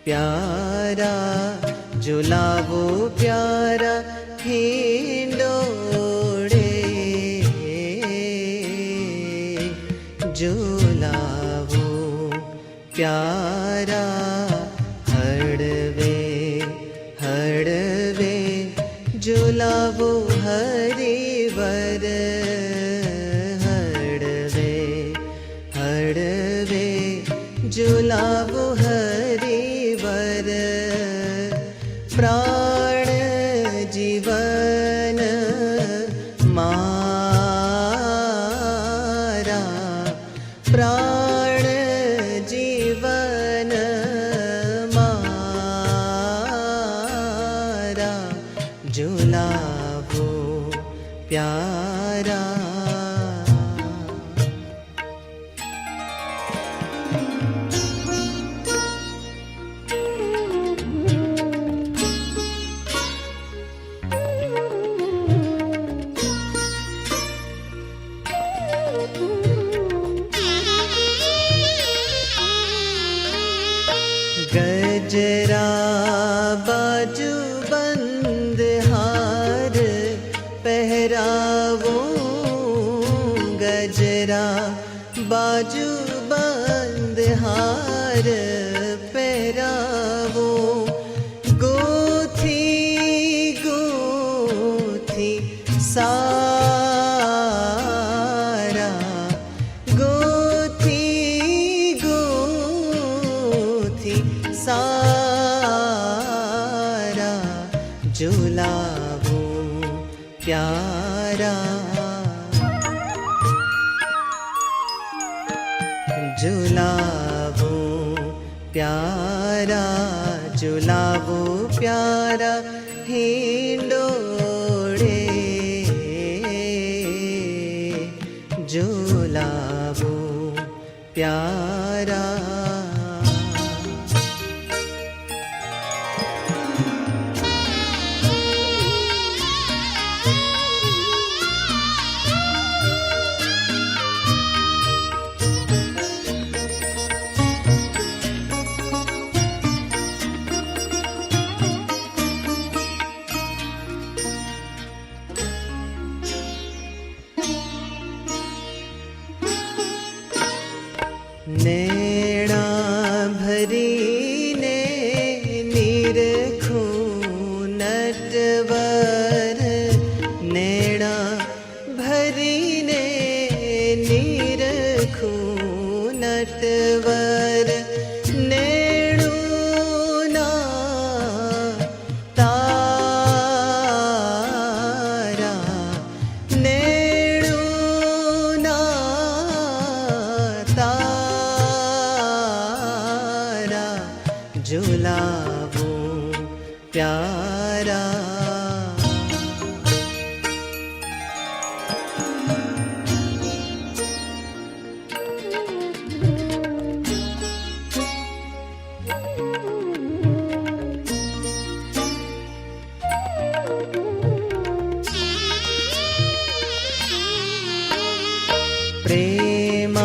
प्यारा झुलावो प्यारा हिंडोळे झुलावो प्यारा हळवे हळवे झुलावो हरिवर हळवे हळवे झुलावो हरिवर प्राण जीवन मारा प्राण जीवन मारा झुलावो प्यारा गजरा बाजू बंद हार पहरावो गजरा बाजू बंद हार पहरावो गोथी गोथी सारा गोथी गोथी सारा झुलावो प्यारा झुलावो प्यारा झुलावो प्यारा हिंडोळे झुलावो प्यारा नैना भरीने निरखूं नटवर नैना भरीने निरखूं नटवर नैणुना तारा नैणुना तारा झुलावो प्यारा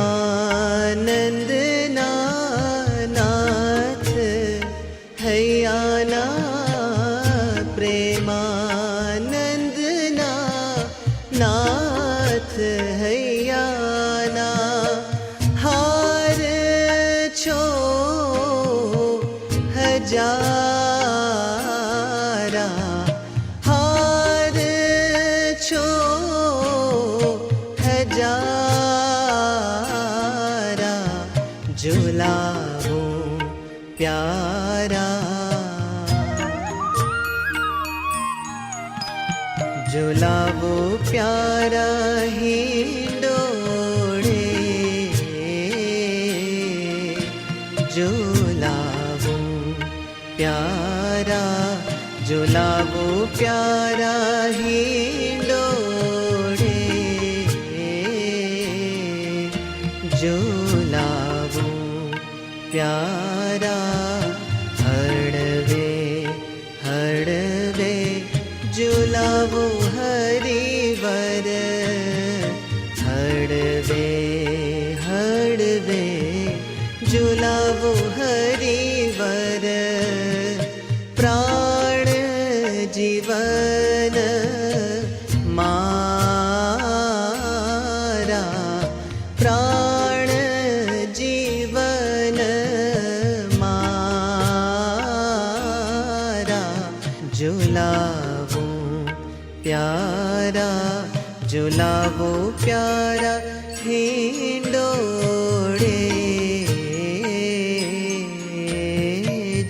प्रेमानंद नाथ हैयाना प्रेमानंद नाथ हैयाना हार छो हजारा हार छो हजारा झुलावो प्यारा झुलावो प्यारा हिंडोळे झुलावो प्यारा झुलावो प्यारा हिंडोळे झुलावो प्यारा हळवे हळवे झुलावो हरिवर हळवे हळवे झुलावो हरिवर झुलावो प्यारा, झुलावो प्यारा हिंडोळे,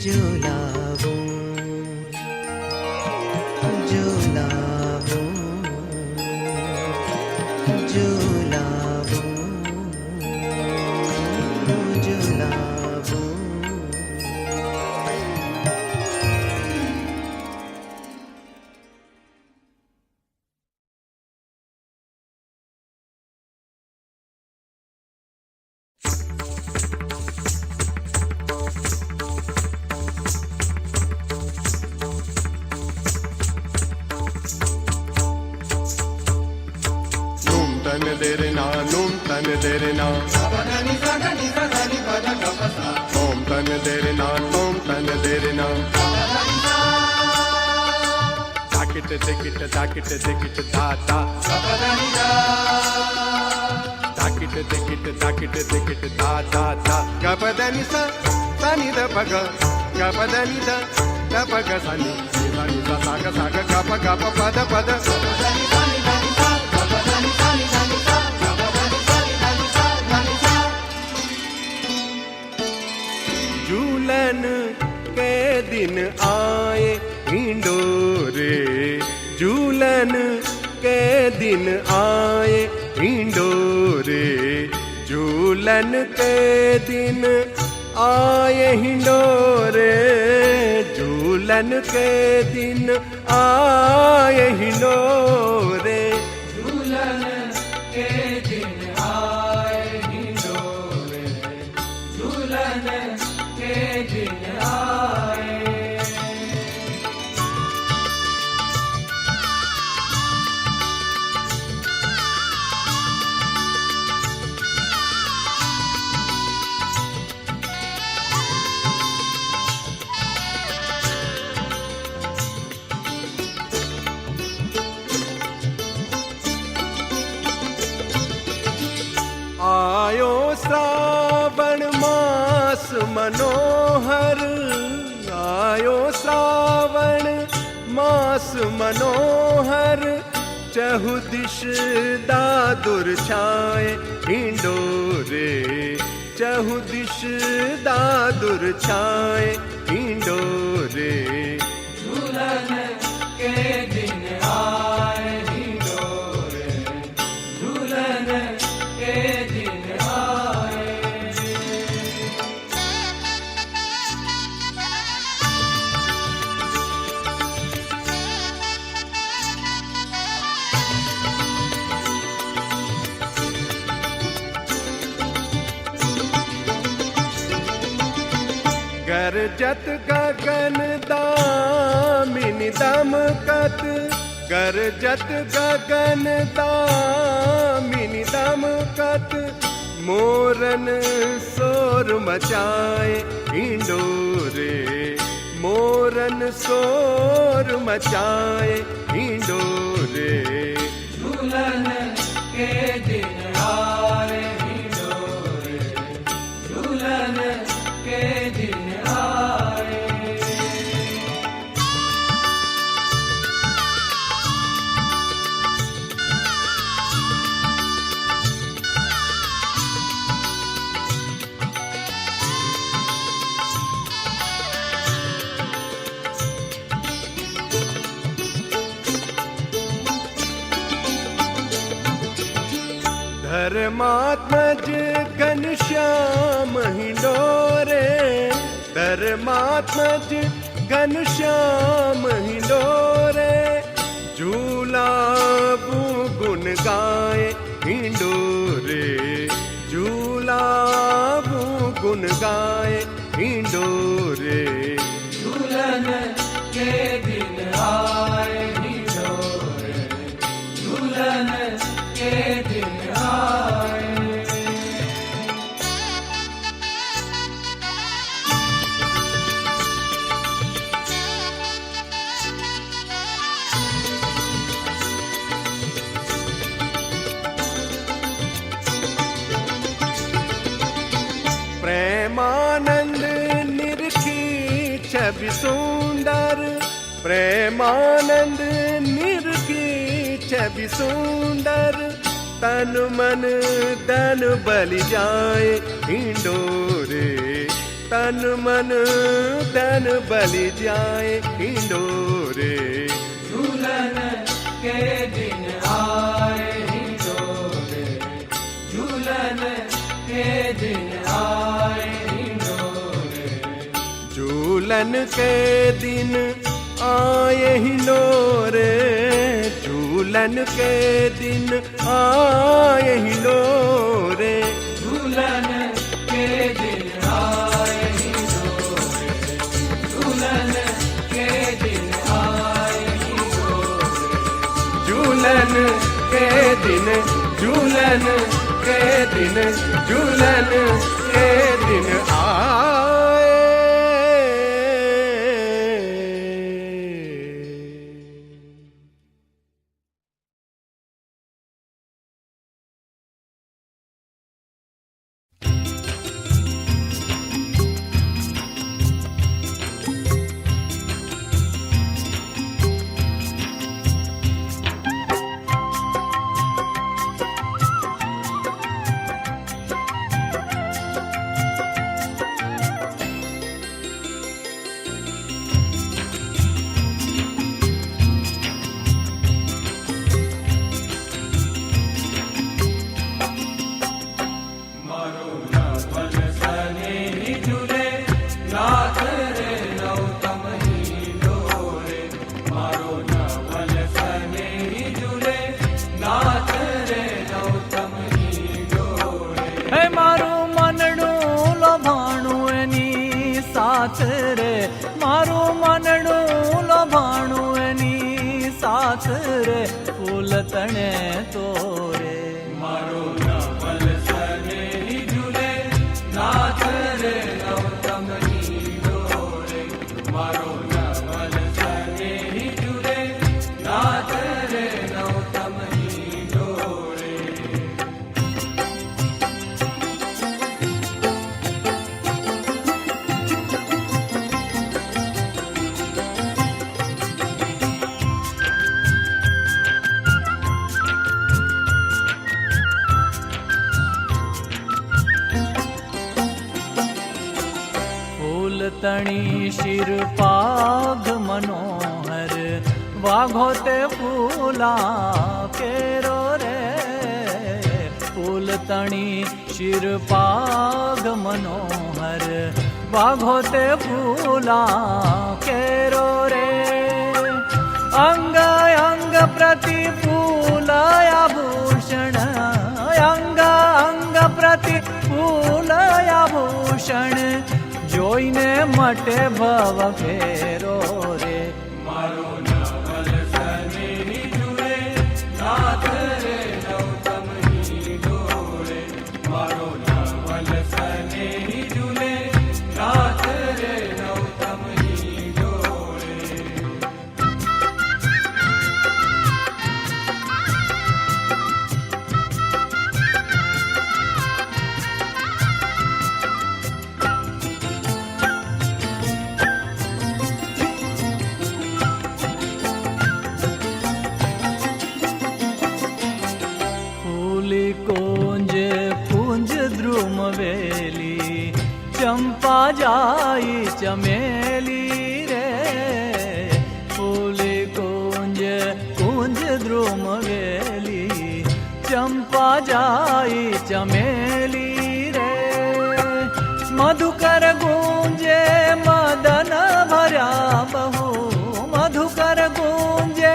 झुलावो झुलावो झुलावो झुलावो। देरे ना नूम तन देरे ना ओम तन देरे ना ओम तन देरे ना ताकिट दिकिट ताकिट दिकिट दाता ताकिट दिकिट ताकिट दिकिट दाता दा गपदनि सा सनि द पग गपदनि द पग सनि सनि सा साग साग गप गप पद पद झूलन के दिन आए हिंडोरे, झूलन के दिन आए हिंडोरे, झूलन के दिन आए हिंडोरे, झूलन के दिन आए हिंडोरे, झूलन के दिन आए हिंडोरे, झूलन के दिन आए। आयो श्रावण मास मनोहर, आयो श्रावण मास मनोहर, चहुदिश दादुर छाए हिंडोरे, चहुदिश दादुर छाए हिंडोरे, झूलन के दिन आए हिंडोरे, झूलन के दिन आए। गरजत गगन दामिनी दमकत, गरजत गगन दामिनी दमकत, मोरन शोर मचाए हिंडोरे, मोरन शोर मचाए हिंडोरे, झूलन के दिन आए हिंडोरे, झूलन के दिन आए। धर्मात्मज घनश्याम हिंडोरे, धर्मात्मज घनश्याम हिंडोरे, झूलाबू गुन गाए हिंडोरे, झूलाबू गुन गाए हिंडोरे, झूलन के दिन आए हिंडोरे, झूलन के दिन आए। प्रेमानंद निरखी छवि सुंदर, प्रेमानंद निरखी छवि सुंदर, तन मन धन बलि जाए हिंडोरे, तन मन धन बलि जाए हिंडोरे। झूलन के दिन आए हिंडोरे, झूलन के दिन आए हिंडोरे, झूलन के दिन आए हिंडोरे, झूलन के दिन आए हिंडोरे, झूलन के दिन आए हिंडोरे, झूलन के दिन आए हिंडोरे, झूलन के दिन, झूलन के दिन, झूलन के दिन आए। મારું મનડું લોભાણું એની સાથ રે, ફૂલ તણે તોરે મારો નવલ સને ઝૂલે, નાથ રે નવતમની ડોરે, મારો નવલ સને ઝૂલે, નાથ રે નવતમની ડોરે। તણી શિર પાઘ મનોહર, વાઘો તે ફૂલા કેરો રે, ફૂલ તણી શિર પાઘ મનોહર, વાઘો તે ફૂલા કેરો રે, અંગ અંગ પ્રતિ ફૂલ આભૂષણ, અંગ અંગ પ્રતિ ફૂલ આભૂષણ, જોઈને મટે ભવ ફેરો રે, મારો નવલ સને ઝૂલે, નાથ રે નવતમની ડોરે, મારો નવલ સને ઝૂલે, નાથ રે નવતમની ડોરે। चंपा जाई चमेली रे, फूली कुंज कुंज द्रुम वेली, चंपा जाई चमेली रे, मधुकर गूंजे मदन भरा बहु, मधुकर गूंजे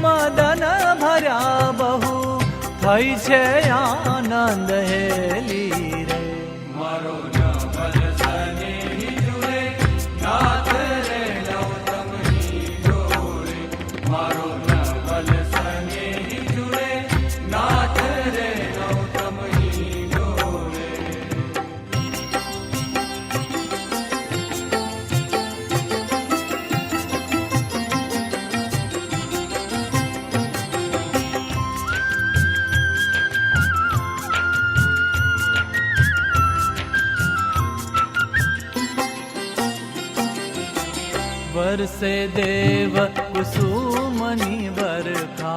मदन भरा बहु, थई छे आनंद हेली रे, मारो नवल सने ઝૂલે, નાથ રે નવતમની ડોરે, મારો નવલ સને ઝૂલે, નાથ રે નવતમની ડોરે। वर्षे देव कुसुमनी बरखा,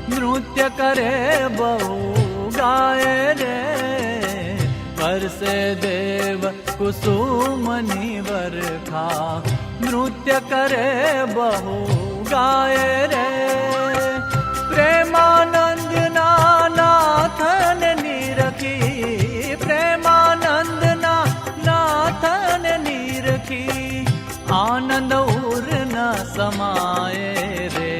नृत्य करे बहु गाए रे। वर्षे देव कुसुमनी बरखा, नृत्य करे बहु गाए रे। प्रेमानंद नाथन निरखी, प्रेमानंद नाथन निरखी, आनंद उर न समाये रे।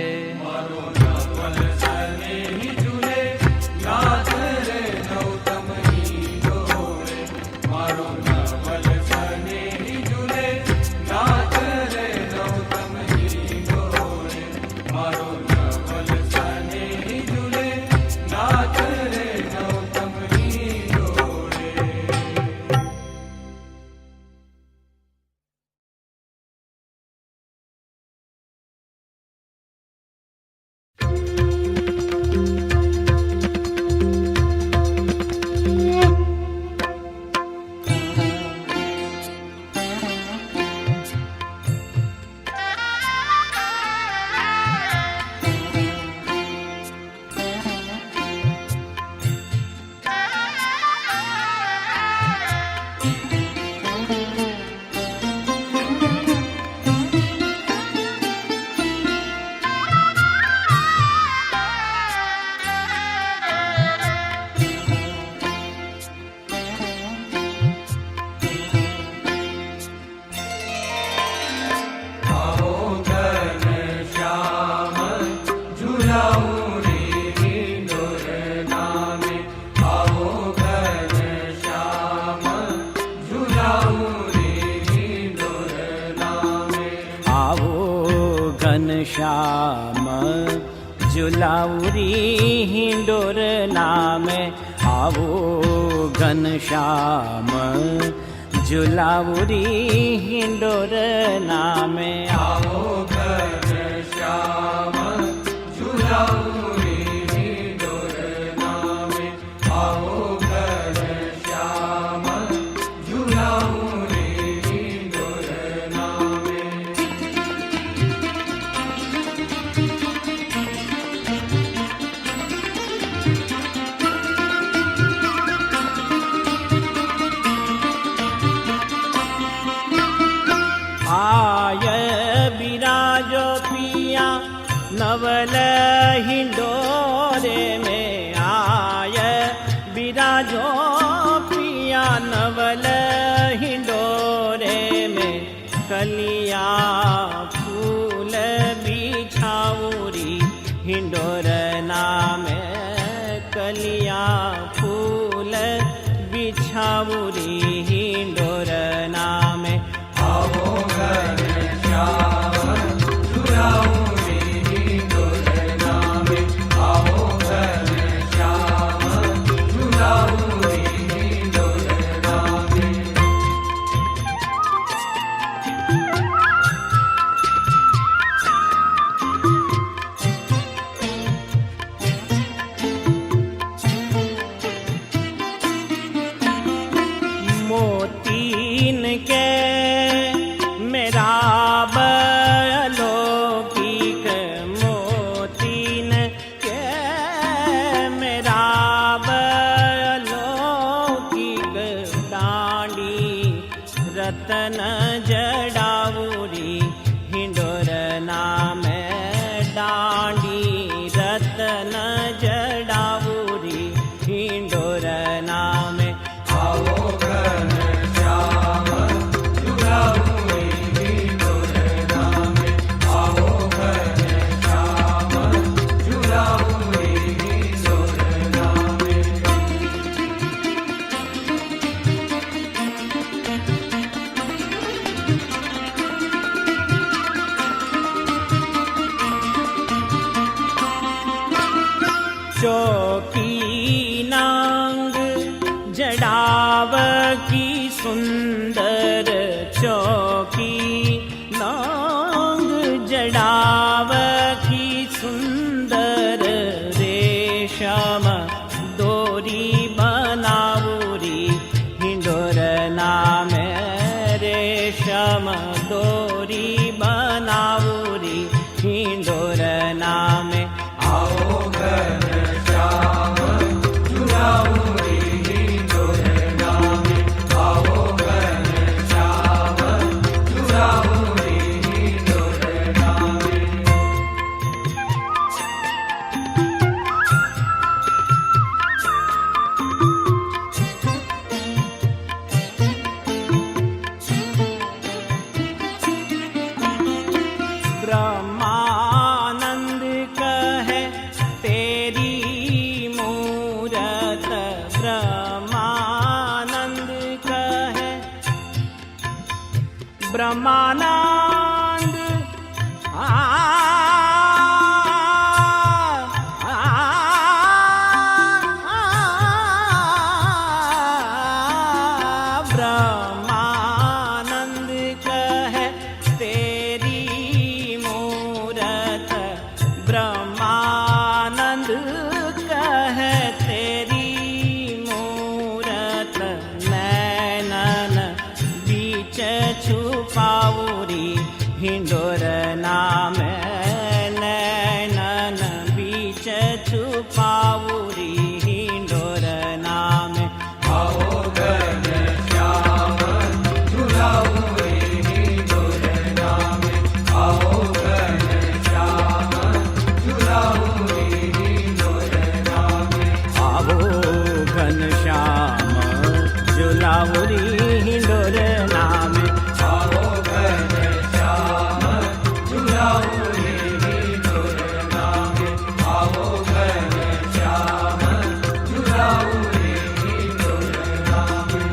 श्याम झुलाउरी हिंडोर नामे, आवो घनश्याम झुलाउरी हिंडोर नामे। आवो घनश्याम झुलाउरी हिंडोर नामे, आवो घनश्याम झुलाउरी हिंडोर नामे। आय बिराजो पिया नवल हिंडोरे में, आय बिराजो पिया नवल हिंडोरे में। कलिया फूल बिछाऊरी हिंडोर नामे, कलिया फूल बिछाऊरी हिंडोर नामे। आवो घनश्याम झुलाउरी हिंडोर नामे, आवो घनश्याम झुलाउरी हिंडोर नामे। मोतीन के मेरा अलौकिक, मोतीन के मेरा अलौकिक। डांडी रतन जड़ाऊरी हिंडोर नामे, डांडी रतन जड़ाऊरी हिंडोर नामे। आवो घनश्याम झुलाउरी हिंडोर नामे, आवो घनश्याम झुलाउरी हिंडोर नामे। रम डोरी बनावूरी हिंडोर नामे आओ घनश्याम झुलाऊरी हिंडोर नामे आओ घनश्याम झुलाऊरी हिंडोर नामे ब्रह्मानंद कहे तेरी मूरत ब्रह्मानंद कहे ब्रह्मानंद ब्रह्मानंद कहे तेरी मूरत ब्रह्मानंद कहे तेरी मूरत नैनन बीच छुपावूरी हिंडोर नामे नैनन बीच छुपावूरी हिंडोर नामे आओ घनश्याम झुलाऊरी हिंडोर नामे आओ घनश्याम झुलाऊरी हिंडोर नामे आवो घनश्याम झुलावूरी हिंडोर नामे आओ घनश्याम झुलाऊरी हिंडोर नामे आओ घनश्याम झुलाऊरी हिंडोर नामे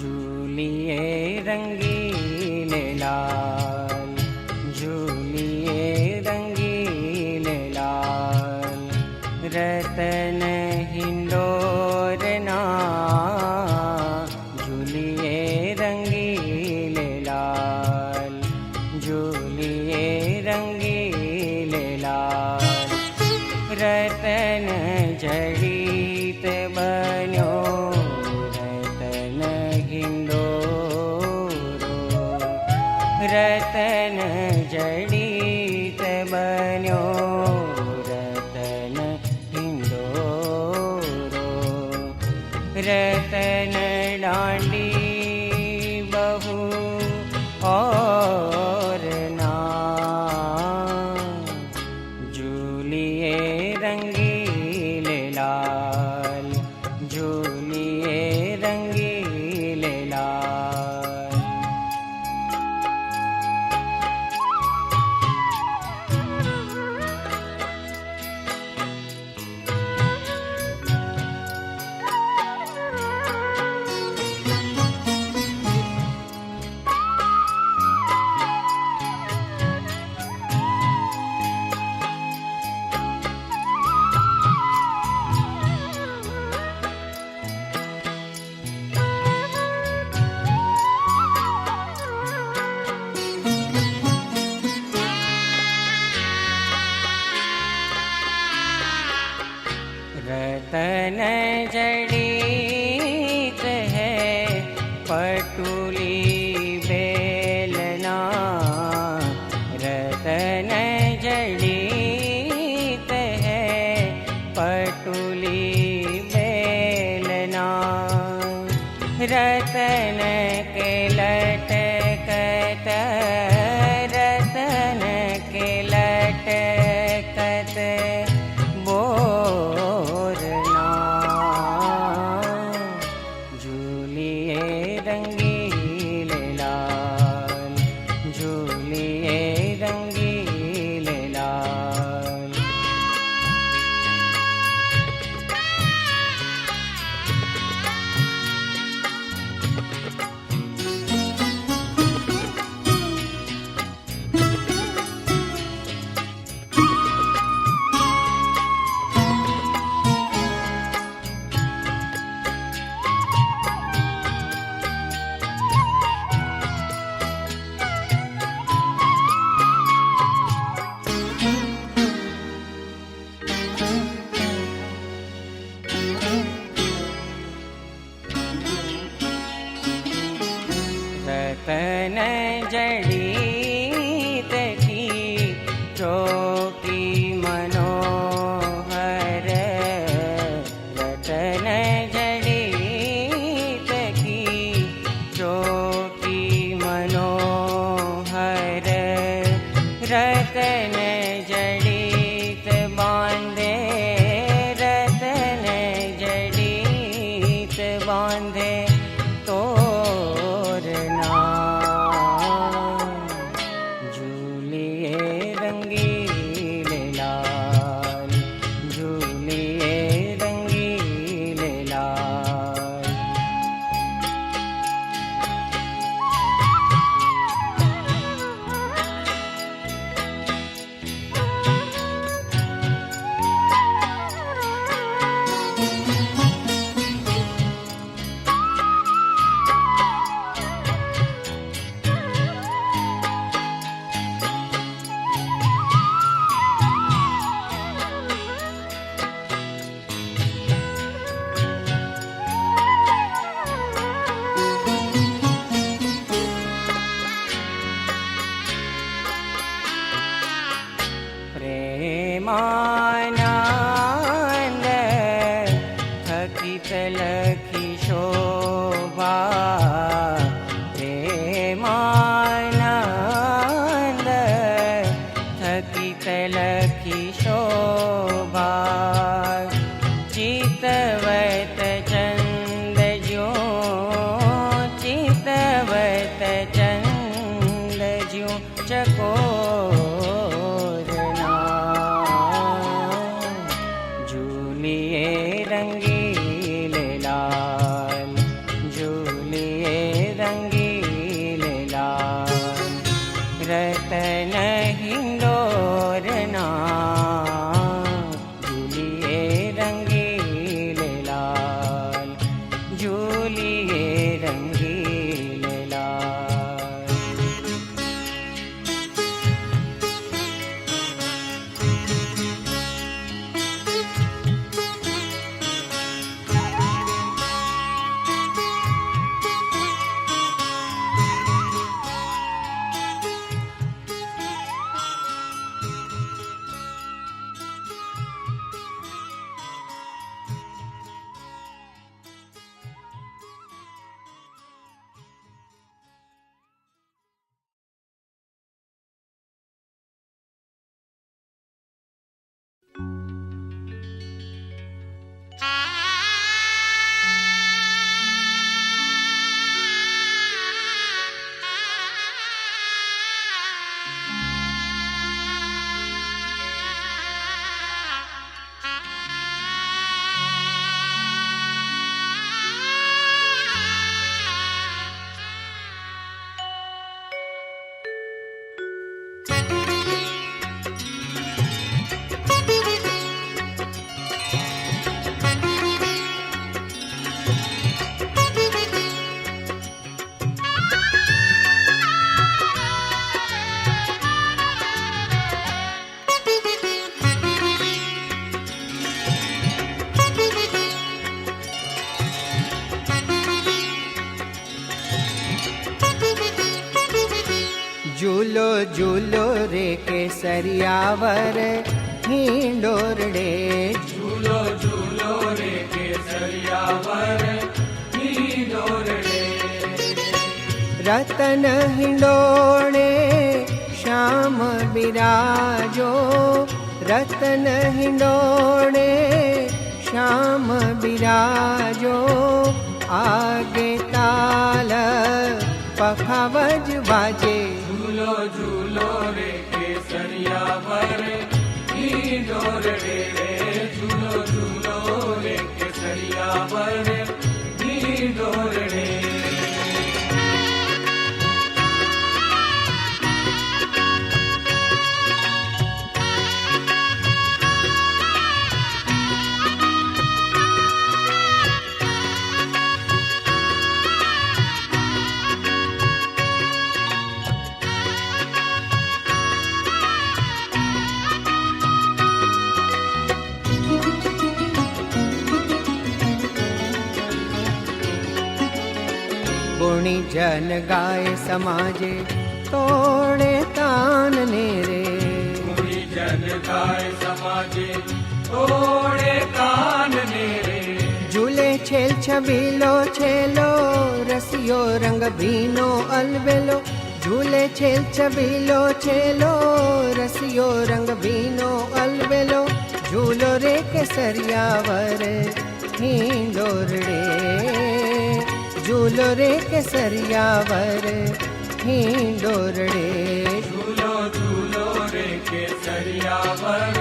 झूलिए रंगीले लाल झूलिए रंगीले लाल रतन हिंडोर ना झूलिए रंगीले लाल झूलिए रंगीले लाल रतन जड़ीत बन्यो रतन हिंडोरो रतन जड़ीत बन्यो रतन हिंडोरो रतन डांडी बहु और ना झूलिए रंगीले लाल झूलिए रंगीले लाल रतन जड़ित की चौकी मनोहर, रतन जड़ित की चौकी मनोहर, रतन जड़ित बांधे, रतन जड़ित बांधे तोरना, झूलिए रंगीले लाल, झूलिए रंगीले लाल। प्रेमानंद थकित लखी शोभा, प्रेमानंद थकित लखी शोभा, चितवत चंद ज्यों, चितवत चंद ज्यों चकोरना, झूलिए रंगीले लाल, झूलिए रंगीले लाल। रतन हिंडोरना, झूलिए रंगीले लाल, झूलिए रंगीले लाल। झूलो झूलो रे केसरियावर हिंडोरडे, झूलो झूलो रे केसरियावर हिंडोरडे, रतन हिंडोणे श्याम बिराजो, रतन हिंडोणे श्याम बिराजो, आगे ताल पखावज बाजे। झूलो झूलो रे केसरियावर हिंडोरडे, झूलो झूलो रे केसरियावर हिंडोरडे। जन गाय समाजे तोड़े तान ने रे। मुनि जन गाय समाजे तोड़े तान ने रे। झूले छेल छबीलो छेलो रसियो रंग भीनो अलबेलो। झूले छेल छबीलो छेलो रसियो रंग भीनो अलबेलो। झूलो रे केसरिया वर हिंडोरड़े। झूलो रे केसरिया वर हिंडोरड़े। झूलो झूलो रे केसरिया वर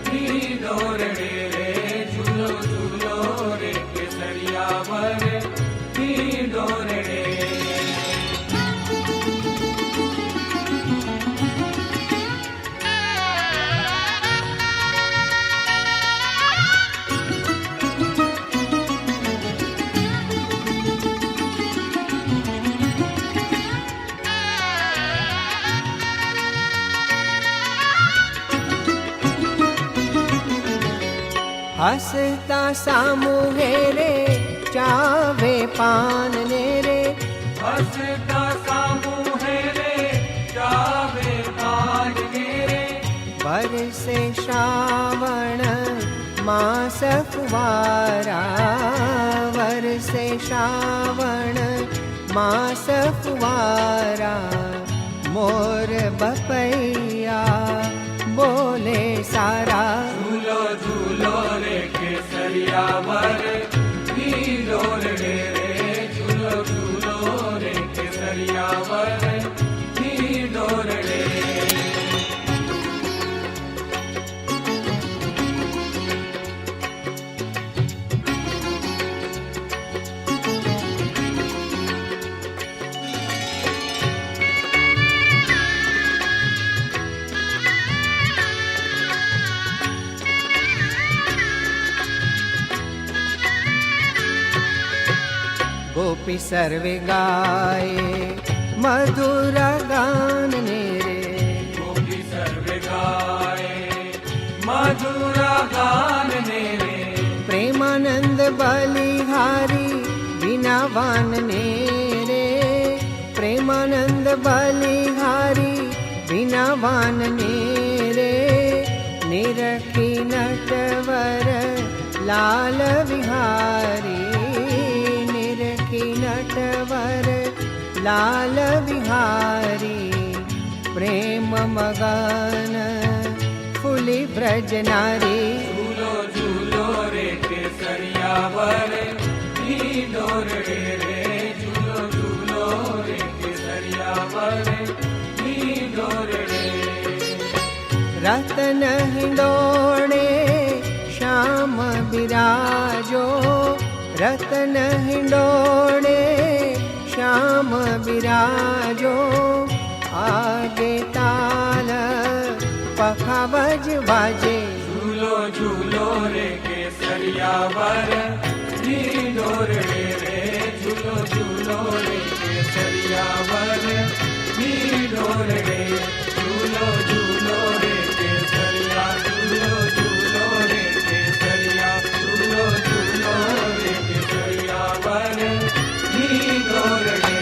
हिंडोरड़े रे। झूलो झूलो रे केसरिया वर हिंडोरड़े। हसता सामूहे रे चावे पान ने रे। हसता सामूहे रे चावे पान ने रे। बरसे श्रावण मास फुवारा। बरसे श्रावण मास फुवारा। मोर बपैया बोले सारा। झूलो झूलो रे केसरिया वर हिंडोरड़े रे। झूलो झूलो रे केसरिया वर हिंडोरड़े। गोपी सर्वे गाये मधुर गान ने रे। गोपी सर्वे गाये मधुर गान ने रे। प्रेमानंद बलिहारी बिनावान ने रे। प्रेमानंद बलिहारी बिनावान ने रे। निरखी नटवर लाल विहारी। नटवर लाल विहारी। प्रेम मगन फुली ब्रज नारी। झूलो झूलो रे केसरिया वर हिंडोरड़े रे। झूलो झूलो रे केसरिया वर हिंडोरड़े। रतन हिंडोणे श्याम बिराजो। रतन हिंडोणे श्याम बिराजो। आगे ताल पखावज बाजे। झूलो झूलो रे केसरिया वर हिंडोरड़े रे। झूलो झूलो रे केसरिया वर हिंडोरड़े। झूलो झूलो रे केसरिया। झूलो झूलो रे केसरिया। झूलो झूलो रे केसरिया वर हिंडोरड़े।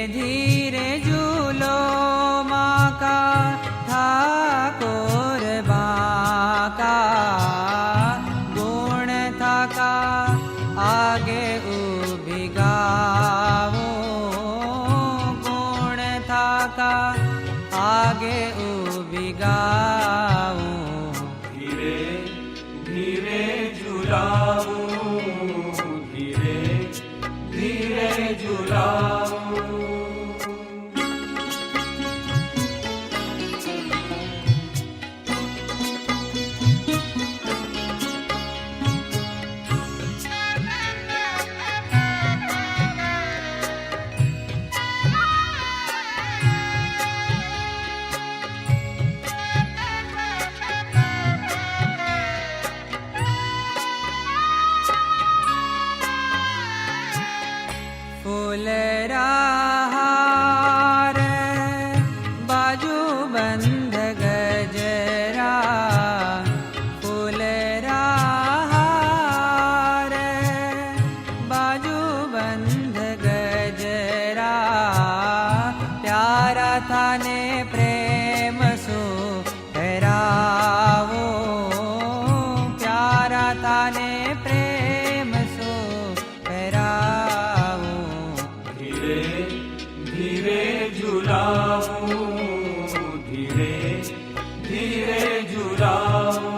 धीरे झूलो माँ का ठाकुर बाका, गुण था का आगे उभी गावो, गुण था का आगे उभी गावो। धीरे धीरे झुलाऊं, धीरे धीरे झुलाऊं। फूलरा बाजू बंध गजरा, फूलरा बाजू बंध गजरा, प्यारा थाने प्रेम सो ठहरावो, प्यारा थाने प्रेम सो ठहरावो। धीरे धीरे झुलाऊं, धीरे धीरे झुलाऊं।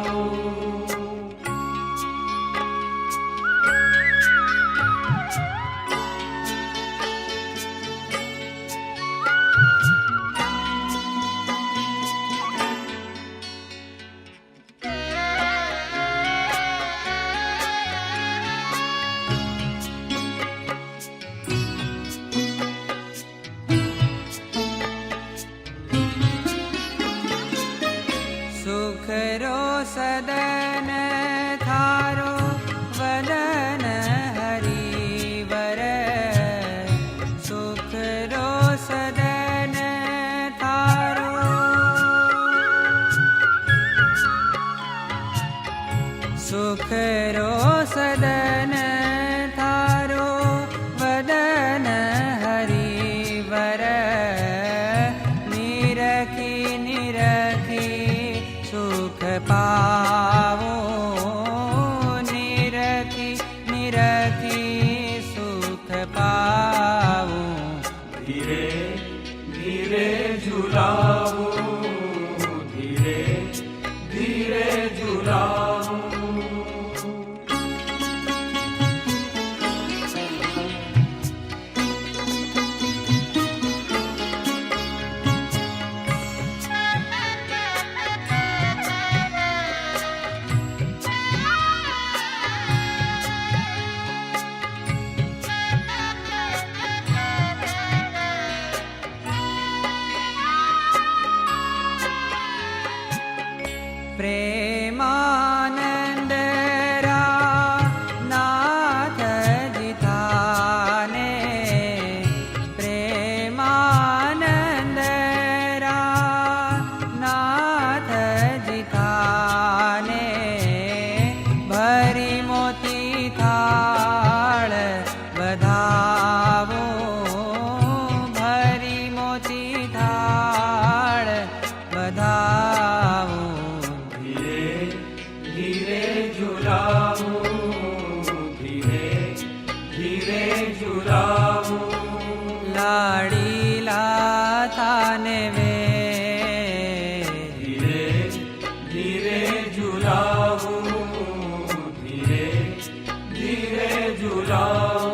सुख रो सदन थारो वदन हरिवर, सुख रो सदन थारो, सुख रो सदन थारो वदन हरिवर, निरखी निरखी सुख पावो, निरखी निरखी सुख पावो। धीरे धीरे झुलाऊं, धीरे धीरे झुलाऊं। प्रेमानंद रा नाथ जिताने, प्रेमानंद रा नाथ जिताने, भरी मोती थाल बधावो, भरी मोती थाल बधावो। धीरे धीरे झुलाऊं, धीरे धीरे झुलाऊं। लाडीला थाने वे, धीरे धीरे झुलाऊं, धीरे धीरे झुलाऊं।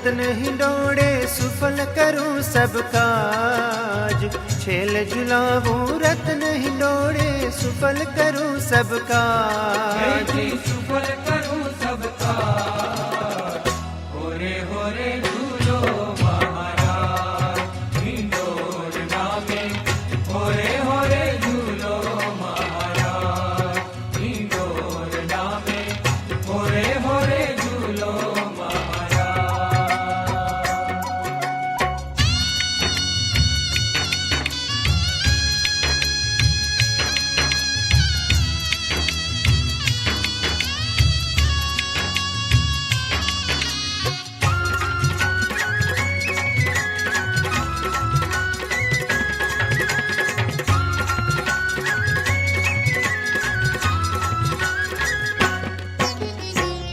रत्न हिंडोड़े सुफल करूं सब काज। छेल झुलाऊं रत्न हिंडोड़े सुफल करूं सब काज। सुफल करूं सब काज। होरे होरे झूलो महाराज हिंडोरना में। होरे होरे झूलो महाराज हिंडोरना में। होरे होरे झूलो महाराज।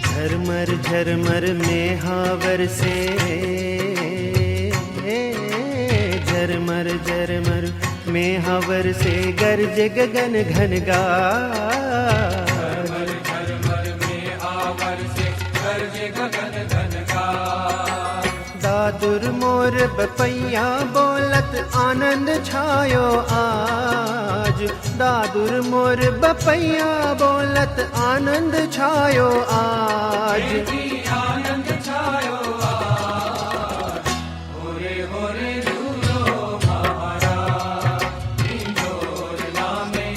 झरमर झरमर में हावर से, झरमर झरमर में हावर से गरज गगन घनघार। झरमर झरमर में आवर से गरजे गगन घनघार। दादुर मोर बपैया बोलत आनंद छायो आज। दादुर मोर बपैया बोलत आनंद छायो आज। आनंद छायो आज। होरे होरे झूलो महाराज हिंडोरना में।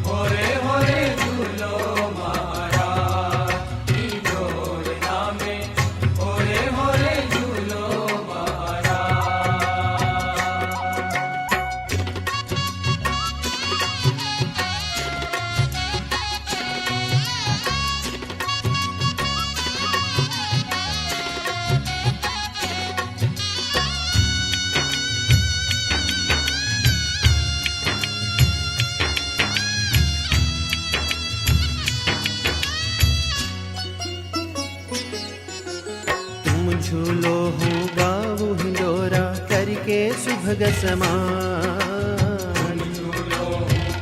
होरे होरे झूलो महाराज हिंडोरना में। होरे होरे झूलो महाराज। तुम झूलो हूँ गाऊ हिंडोरा करके सुभग समान। झूलो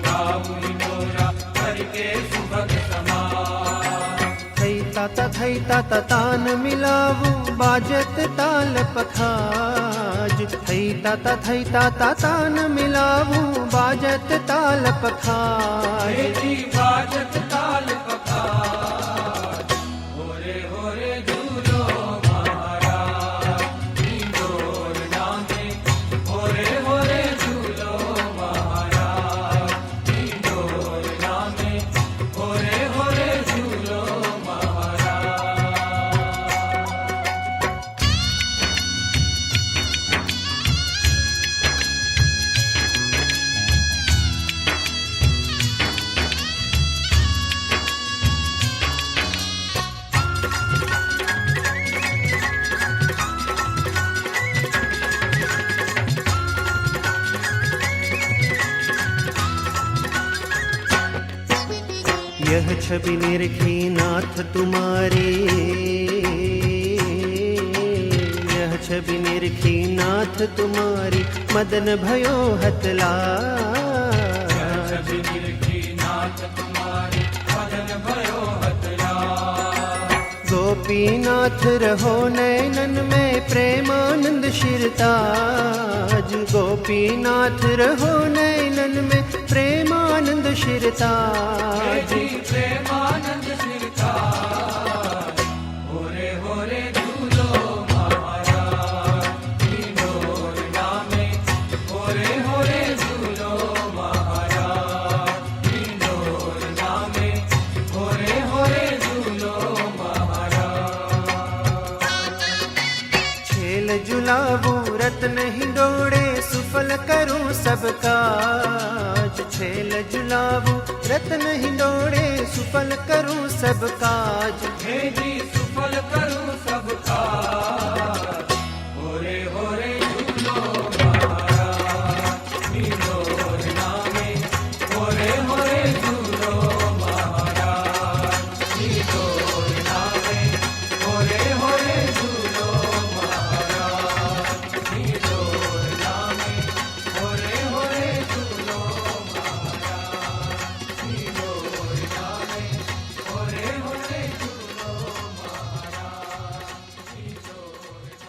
गाऊ हिंडोरा करके सुभग समान। थई ता तान मिलावू बाजत ताल पखाज। थई ता तान मिलावू बाजत ताल पखाज। बाजत ताल पखाज। होरे होरे झूलो महाराज हिंडोरना में। होरे होरे झूलो महाराज हिंडोरना में। होरे होरे झूलो महाराज। यह छवि निरखी नाथ तुम्हारी। यह छवि निरखी नाथ तुम्हारी मदन भयो हतला। छवि निरखी नाथ तुम्हारी मदन भयो हतला। गोपीनाथ रहो नैनन में प्रेमानंद शिरताज। गोपीनाथ रहो नैनन में प्रेमानंद शिरताज। प्रेमानंद शिरताज। होरे होरे झूलो महाराज हिंडोरना में। होरे होरे झूलो महाराज हिंडोरना में। होरे होरे झूलो महाराज। छेल झुलावू रत्न हिंडोड़े सुफल करूं सब काज। छेल झुलावू रत्न हिंडोड़े सुफल करूं सब काज। हे जी सुफल करूं सब काज। होरे होरे झूलो महाराज हिंडोरना में। होरे होरे झूलो महाराज हिंडोरना में। होरे होरे झूलो महाराज हिंडोरना में। होरे होरे झूलो महाराज हिंडोरना में। होरे होरे झूलो महाराज हिंडोरना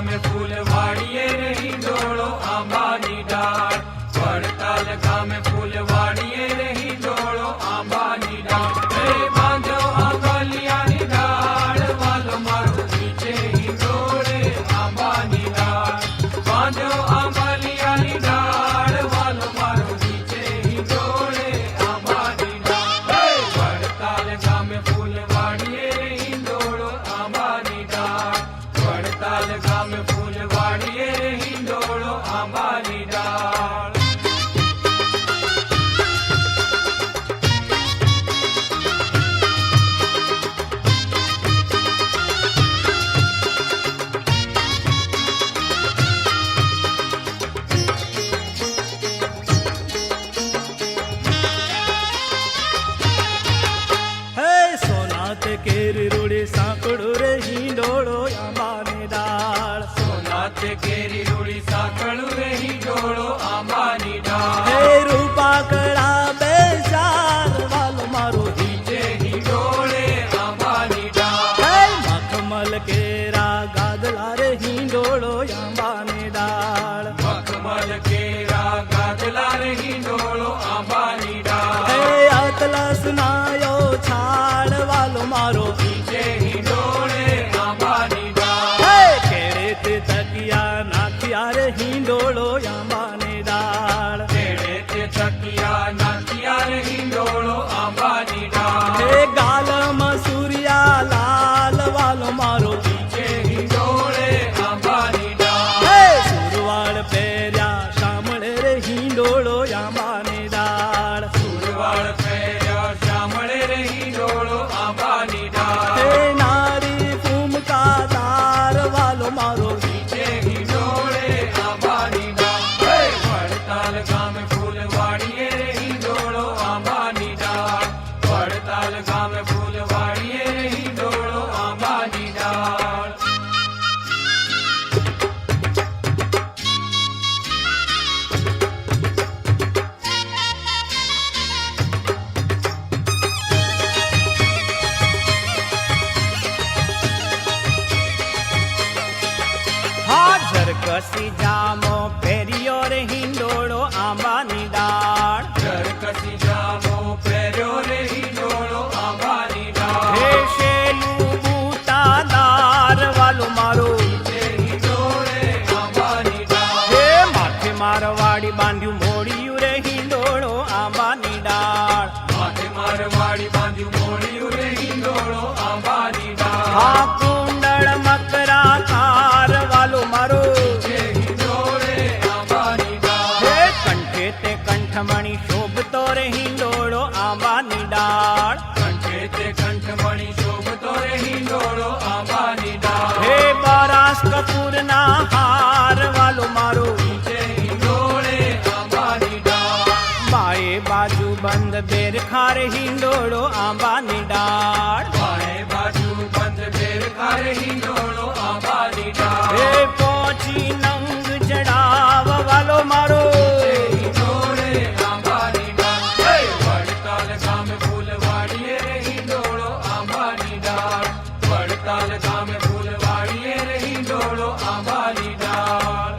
ગામે ફૂલવાડીએ રે હિંડોળો આંબાની ડાળ. વડતાલ ગામે ફૂલવાડીએ રે હિંડોળો આંબાની ડાળ. હે બાંધો આંબલિયાની ડાળ, વાલો મારો નીચે હિંડોળે આંબાની ડાળ. બાંધો આંબલિયાની ડાળ, વાલો મારો નીચે હિંડોળે આંબાની ડાળ. હે વડતાલ ગામે ફૂલવાડીએ રે હિંડોળો આંબાની ડાળ. વડતાલ ગામે ફૂલવાડીએ રે હિંડોળો આંબાની ડાળ. હે સોનાથ કેરી રૂડી સાંકડું રે હિંડોળો આંબાની ડાળ. સોનાથ કેરી રૂડી સાંકળું રે હિંડોળો આંબાની ડાળ. હે રૂપા કળા બે ચાર, વાલો મારો નીચે હિંડોળે આંબાની ડાળ. હે મખમલ કેરા ગાદલા રે હિંડોળો આંબાની ડાળ. મખમલ કેરા ગાદલા રે હિંડોળો આંબાની ડાળ. હે અતલસ નાયો છાળ, વાલો મારો નીચે હિંડોળે આંબાની ડાળ. હે કેળે તે તકિયા નાખ્યા રે હિંડોળો આંબાની ડાળ. તેડે તે તકિયા નાખિયા રે હિંડોળો આંબાની ડાળ. હે ગાલમાં સૂર્યા લાલ, વાલો મારો નીચે હિંડોળે આંબાની ડાળ. હે સુરવાળ પહેર્યા શામળે રે હિંડોળો આંબાની ડાળ. સુરવાળ પહેર્યા શામળે રે હિંડોળો આંબાની ડાળ. હે નારી ફૂમકા તાર, વાલો મારો નીચે હિંડોળે આંબાની ડાળ. હે વડતાલ ગામે ફૂલવાડીએ રે હિંડોળો આંબાની ડાળ. વડતાલ ગામે ફૂલવાડીએ રે હિંડોળો આંબાની ડાળ. હાજર કસી જામો પહેર્યો રે હિંડોળો આંબાની ડાળ. જરકસી જામો પહેર્યો રે હિંડોળો આંબાની ડાળ. હે શેલું બૂટાદાર, વાલો મારો નીચે હિંડોળે આંબાની ડાળ. હે માથે મારવાડી બાંધ્યું મોડિયું રે હિંડોળો આંબાની ડાળ. માથે મારવાડી બાંધ્યું મોડિયું રે હિંડોળો આંબાની ડાળ. હા કુંડળ મકરા તાર, વાલો મારો નીચે હિંડોળે આંબાની ડાળ. હે કંઠે તે કંઠમણી શોભતો રે હિંડોળો આંબાની ડાળ. કંઠે તે કંઠમણી શોભતો રે હિંડોળો આંબાની ડાળ. હે બારાસ કપૂરના હાર, વાલો મારો નીચે હિંડોળે આંબાની ડાળ. બાએ બાજુ બંધ બેરખા રે હિંડોળો આંબાની ડાળ. બાએ બાજુ બંધ બેરખા રે હિંડોળો આંબાની ડાળ. હે પોચી નંગ જડાવ, વાલો મારો હિંડોળે આંબાની ડાળ. હે વડતાલ ગામે ફૂલવાડીએ રે હિંડોળો આંબાની ડાળ. વડતાલ ગામે ફૂલવાડીએ રે હિંડોળો આંબાની ડાળ.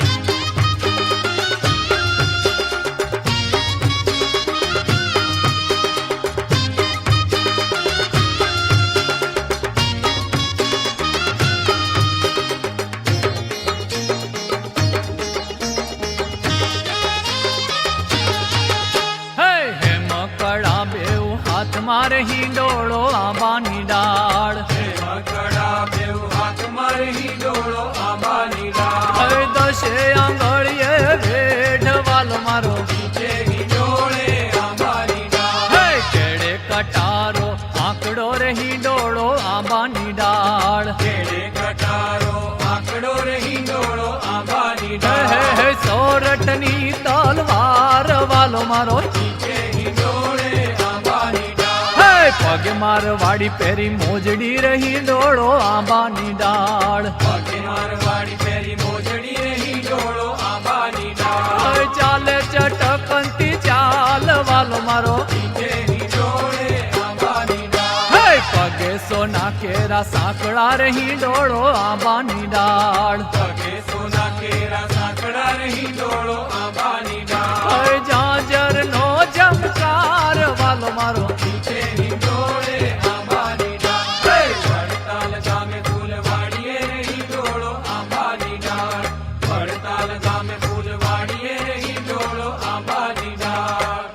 હે હે મકડા બેઉ હાથ મારે હિંડોળો આંબાની ડાળ. હે મકડા બેઉ હાથ મારે હિંડોળો આંબાની ડાળ. હે દશે આંગળીએ ભેડ, વાલો મારો નીચે હિંડોળે આંબાની ડાળ. હે કેળે કટારો આંકડો રે હિંડોળો આંબાની ડાળ. કેળે કટારો આંકડો રે હિંડોળો આંબાની હે ડાળ. હે હે સોરઠની તલવાર, વાલો મારો નીચે હિંડોળે આંબાની ડાળ. હે પગે મારવાડી પહેરી મોજડી રે હિંડોળો આંબાની ડાળ. પગે મારવાડી પહેરી મોજડી રે હિંડોળો આંબાની ડાળ. હે ચાલે ચટકંતી ચાલ, વાલો મારો નીચે હિંડોળે આંબાની ડાળ. હે પગે સોના કેરા સાંકળા રહી ડોળો આંબાની ડાળ પગે સોના કેરા સાંકળા રહી ડોળો આંબાની ડાળ જાજર નો જમકાર વાલો મારો નીચે હિંડોળે આંબાની ડાળ વડતાલ ગામે ફૂલવાડીએ રહી ડોળો આંબાની ડાળ વડતાલ ગામે ફૂલવાડીએ રહી ડોળો આંબાની ડાળ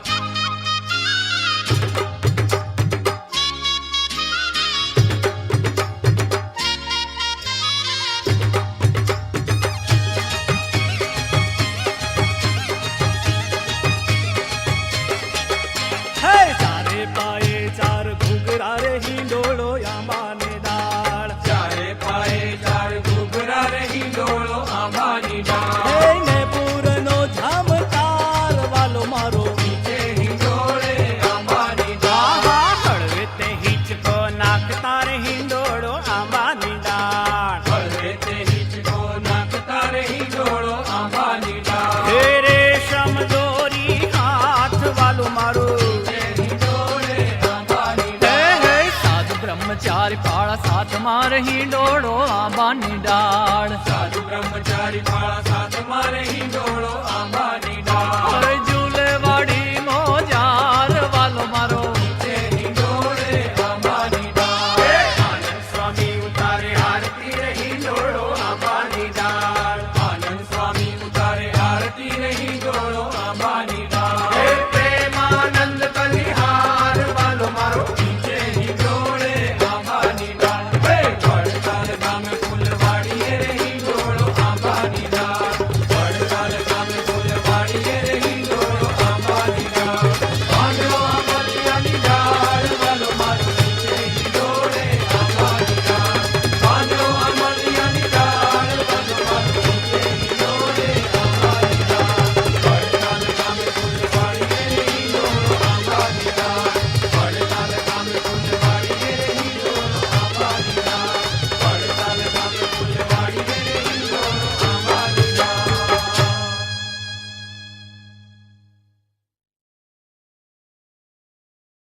હે ચારે પાયે ચાર ઘૂઘરા રે હિંડોળો આંબાને ડાળ ચારે પાયે ચાર ઘૂઘરા રહી ડોળો આંબાની ડાળ હે ને પૂરનો ઝામકાર વાલો મારો નીચે હિંડોળે આંબાની ડાળ હળવે તે હિંચકો નાખતા રે હિંડોળો આંબાની ડાળ હળવે તે હિંચકો નાખતા રહી ડોળો આંબાની ડાળ હે રેશમ દોરી હાથ વાલો મારો હિંડોળે આંબાની હે ડાળ હે સાધુ બ્રહ્મચારી પાળા સાથમાં રહી ડોળો આંબાની ડાળ સાધુ બ્રહ્મચારી પાળા